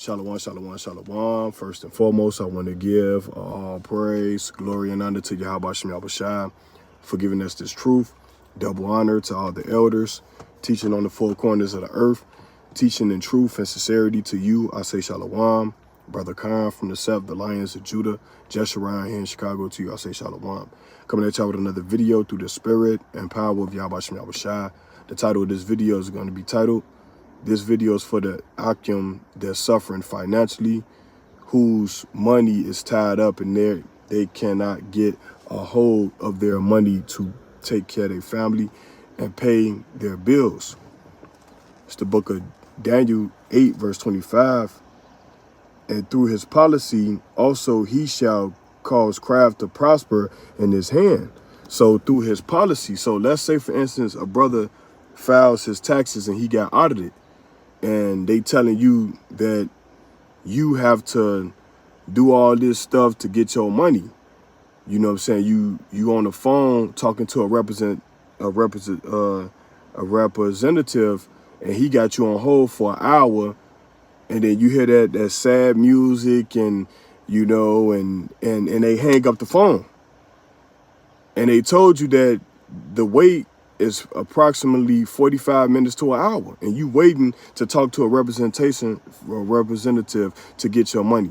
Shalom, shalom, shalom. First and foremost, I want to give all praise, glory, and honor to Yahweh Shem Yahushua for giving us this truth. Double honor to all the elders, teaching on the four corners of the earth, teaching in truth and sincerity to you. I say shalom. Brother Khan from the Sept, the Lions of Judah, Jeshurun here in Chicago, to you, I say shalom. Coming at y'all with another video through the spirit and power of Yahweh Shem Yahushua. The title of this video is going to be titled, this video is for the Akim that's suffering financially, whose money is tied up and they cannot get a hold of their money to take care of their family and pay their bills. It's the book of Daniel 8, verse 25. And through his policy, also he shall cause craft to prosper in his hand. So through his policy, so let's say, for instance, a brother files his taxes and he got audited. And they telling you that you have to do all this stuff to get your money. You know what I'm saying? You on the phone talking to a representative, and he got you on hold for an hour, and then you hear that sad music, and you know, and they hang up the phone. And they told you that the wait is approximately 45 minutes to an hour, and you waiting to talk to a representative to get your money.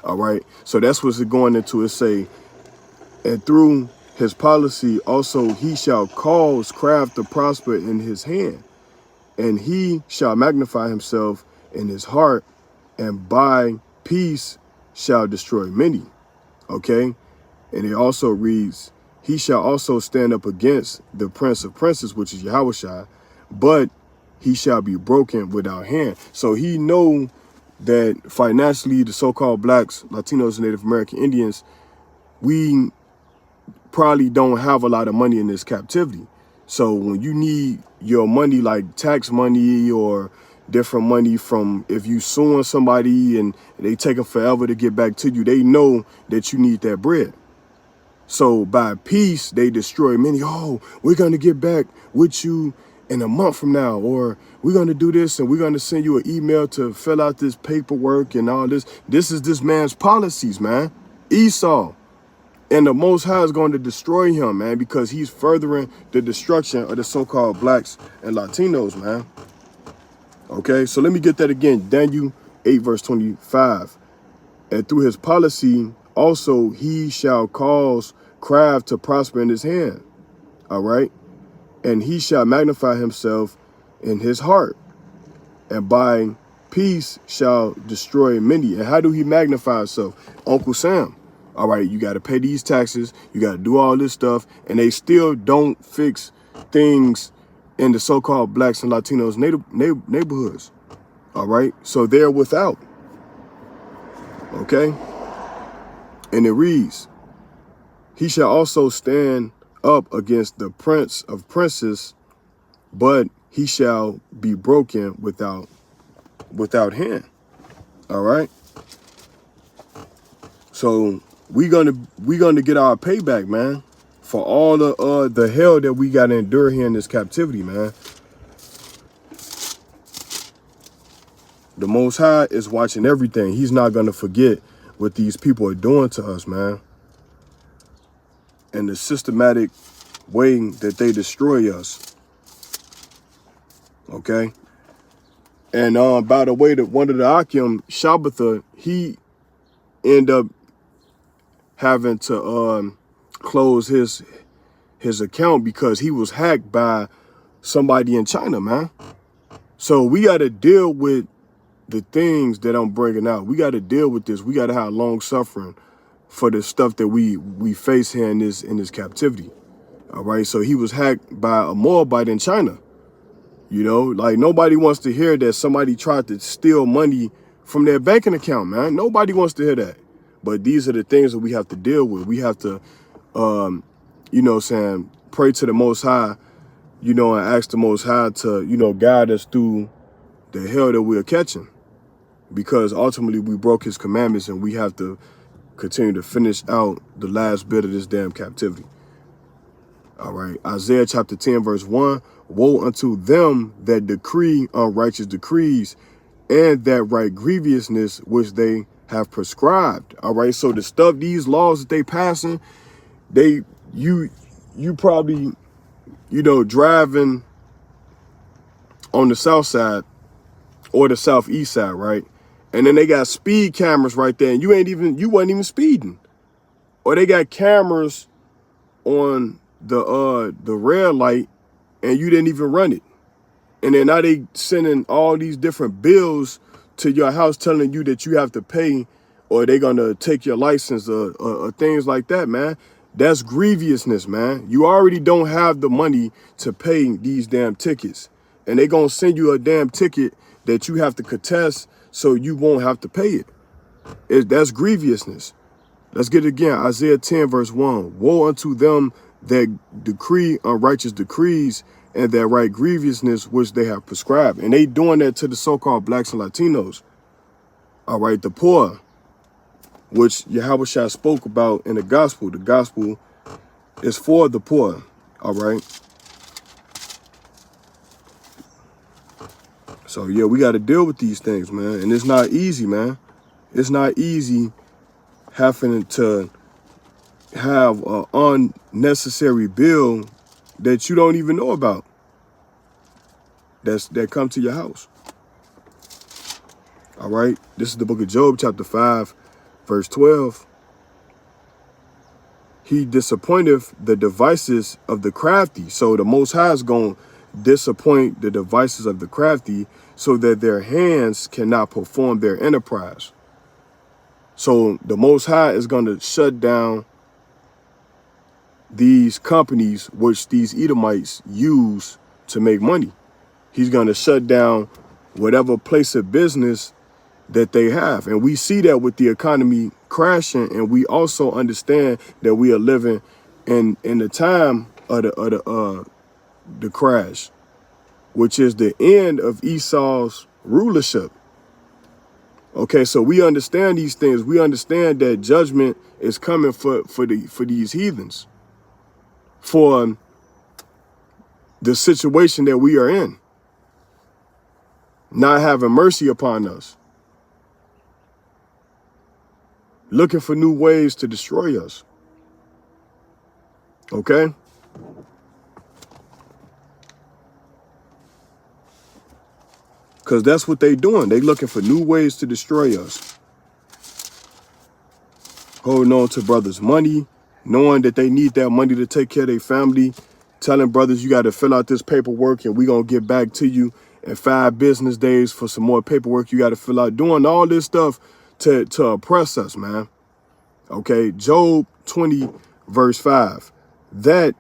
All right, so that's what's going into it. Say, and through his policy also he shall cause craft to prosper in his hand, and he shall magnify himself in his heart, and by peace shall destroy many. Okay, and it also reads, he shall also stand up against the prince of princes, which is Yahushua, but he shall be broken without hand. So he know that financially, the so-called blacks, Latinos, and Native American Indians, we probably don't have a lot of money in this captivity. So when you need your money, like tax money or different money from, if you suing somebody and they taking forever to get back to you, they know that you need that bread. So by peace, they destroy many. Oh, we're going to get back with you in a month from now, or we're going to do this, and we're going to send you an email to fill out this paperwork and all this. This is this man's policies, man. Esau. And the Most High is going to destroy him, man, because he's furthering the destruction of the so-called blacks and Latinos, man. Okay, so let me get that again. Daniel 8, verse 25. And through his policy, also he shall cause craft to prosper in his hand. All right. And he shall magnify himself in his heart, and by peace shall destroy many. And how do he magnify himself? Uncle Sam. All right, you got to pay these taxes, you got to do all this stuff, and they still don't fix things in the so-called blacks and Latinos neighborhoods. All right, so they're without. Okay. And it reads, he shall also stand up against the prince of princes, but he shall be broken without hand. All right. So we're gonna get our payback, man, for all the hell that we gotta endure here in this captivity, man. The Most High is watching everything. He's not gonna forget what these people are doing to us, man, and the systematic way that they destroy us. Okay. And by the way, that one of the Akim, Shabbatha, he ended up having to close his account because he was hacked by somebody in China, man. So we got to deal with the things that I'm bringing out. We got to deal with this. We got to have long suffering for the stuff that we face here in this captivity. All right. So he was hacked by a Moabite in China. You know, like nobody wants to hear that somebody tried to steal money from their banking account, man. Nobody wants to hear that. But these are the things that we have to deal with. We have to, you know, saying, pray to the Most High, you know, and ask the Most High to, you know, guide us through the hell that we're catching. Because ultimately we broke his commandments, and we have to continue to finish out the last bit of this damn captivity. All right. Isaiah chapter 10, verse 1. Woe unto them that decree unrighteous decrees and that right grievousness which they have prescribed. All right. So the stuff, these laws that they passing, you probably, driving on the south side or the southeast side, right? And then they got speed cameras right there, and you wasn't even speeding. Or they got cameras on the red light and you didn't even run it. And then now they sending all these different bills to your house telling you that you have to pay, or they're gonna take your license, or things like that, man. That's grievousness, man. You already don't have the money to pay these damn tickets. And they gonna send you a damn ticket that you have to contest so you won't have to pay it. That's grievousness. Let's get it again. Isaiah 10 verse 1. Woe unto them that decree unrighteous decrees and that right grievousness which they have prescribed. And they doing that to the so-called blacks and Latinos. All right, the poor, which Yahushua spoke about in the gospel. The gospel is for the poor. All right. So, yeah, we got to deal with these things, man. And it's not easy, man. It's not easy having to have an unnecessary bill that you don't even know about that come to your house. All right. This is the book of Job, chapter 5, verse 12. He disappointeth the devices of the crafty. So the Most High is going to disappoint the devices of the crafty so that their hands cannot perform their enterprise. So the Most High is going to shut down these companies which these Edomites use to make money. He's going to shut down whatever place of business that they have. And we see that with the economy crashing, and we also understand that we are living in the time of the crash, which is the end of Esau's rulership. Okay, so we understand these things. We understand that judgment is coming for these heathens, for the situation that we are in, not having mercy upon us, looking for new ways to destroy us. Okay? Because that's what they doing. They looking for new ways to destroy us. Holding on to brothers' money, knowing that they need that money to take care of their family, telling brothers you got to fill out this paperwork and we're going to get back to you in 5 business days for some more paperwork you got to fill out. Doing all this stuff to oppress us, man. Okay, Job 20, verse 5. That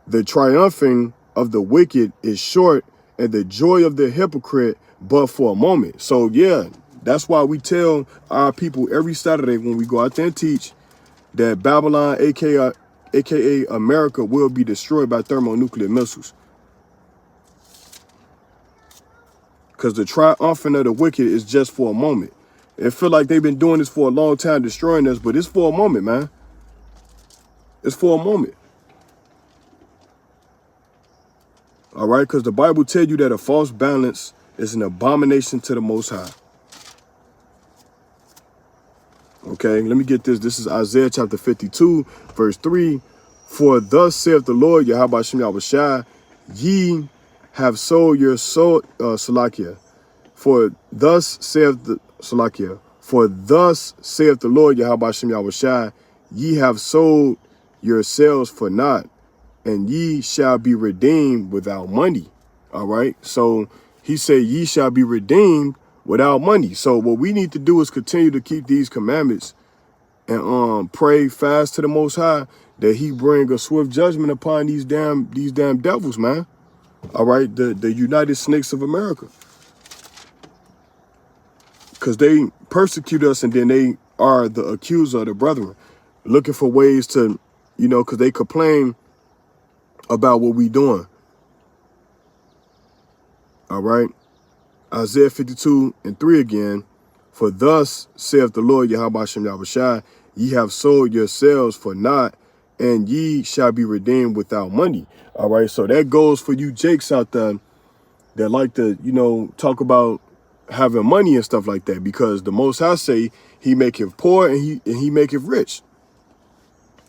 the triumphing of the wicked is short and the joy of the hypocrite but for a moment. So, yeah, that's why we tell our people every Saturday when we go out there and teach that Babylon, aka America, will be destroyed by thermonuclear missiles. Because the triumphing of the wicked is just for a moment. It feel like they've been doing this for a long time, destroying us, but it's for a moment, man. It's for a moment. All right, because the Bible tells you that a false balance is an abomination to the Most High. Okay, let me get this. This is Isaiah chapter 52, verse 3. For thus saith the Lord, Yahweh Shem Yahushua, ye have sold your soul, Salakia. For thus saith the Salakia. For thus saith the Lord, Yahweh Shem Yahushua, ye have sold yourselves for naught, and ye shall be redeemed without money. All right. So he said, ye shall be redeemed without money. So what we need to do is continue to keep these commandments and pray fast to the Most High that he bring a swift judgment upon these damn devils, man. All right. The United Snakes of America. Because they persecute us and then they are the accuser of the brethren, looking for ways to, because they complain about what we doing. All right. Isaiah 52 and 3 again. For thus saith the Lord Yahweh Shem Yahushua, ye have sold yourselves for naught, and ye shall be redeemed without money. All right. So that goes for you Jakes out there that like to, talk about having money and stuff like that, because the Most High say he maketh poor and he maketh rich.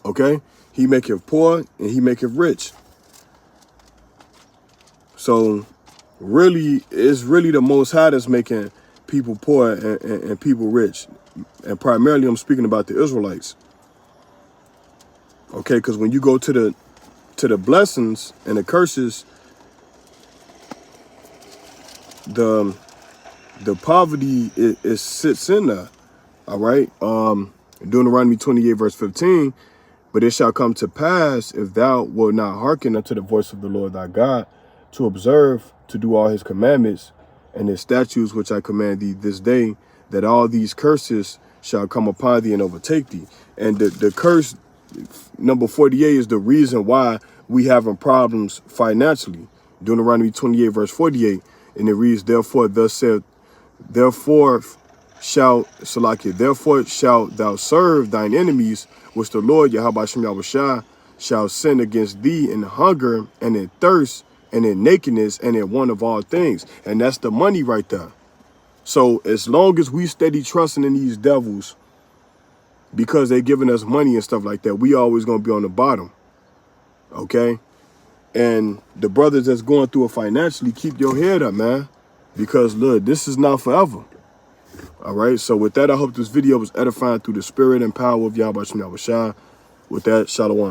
Okay? He maketh poor and he maketh rich. So really, it's really the Most High that's making people poor and people rich. And primarily I'm speaking about the Israelites. Okay, because when you go to the blessings and the curses, the poverty it sits in there. All right. Deuteronomy 28 verse 15. But it shall come to pass, if thou wilt not hearken unto the voice of the Lord thy God, to observe, to do all his commandments and his statutes which I command thee this day, that all these curses shall come upon thee and overtake thee. And the curse number 48 is the reason why we having problems financially. Deuteronomy 28 verse 48, and it reads, therefore shalt thou serve thine enemies, which the Lord Yahweh Shem Yahushua shall send against thee in hunger and in thirst and in nakedness and in want of all things. And that's the money right there. So as long as we steady trusting in these devils, because they giving us money and stuff like that, we always gonna be on the bottom. Okay? And the brothers that's going through it financially, keep your head up, man. Because look, this is not forever. All right, so with that, I hope this video was edifying through the spirit and power of Yahweh Shem Yahushua. With that, Shalom.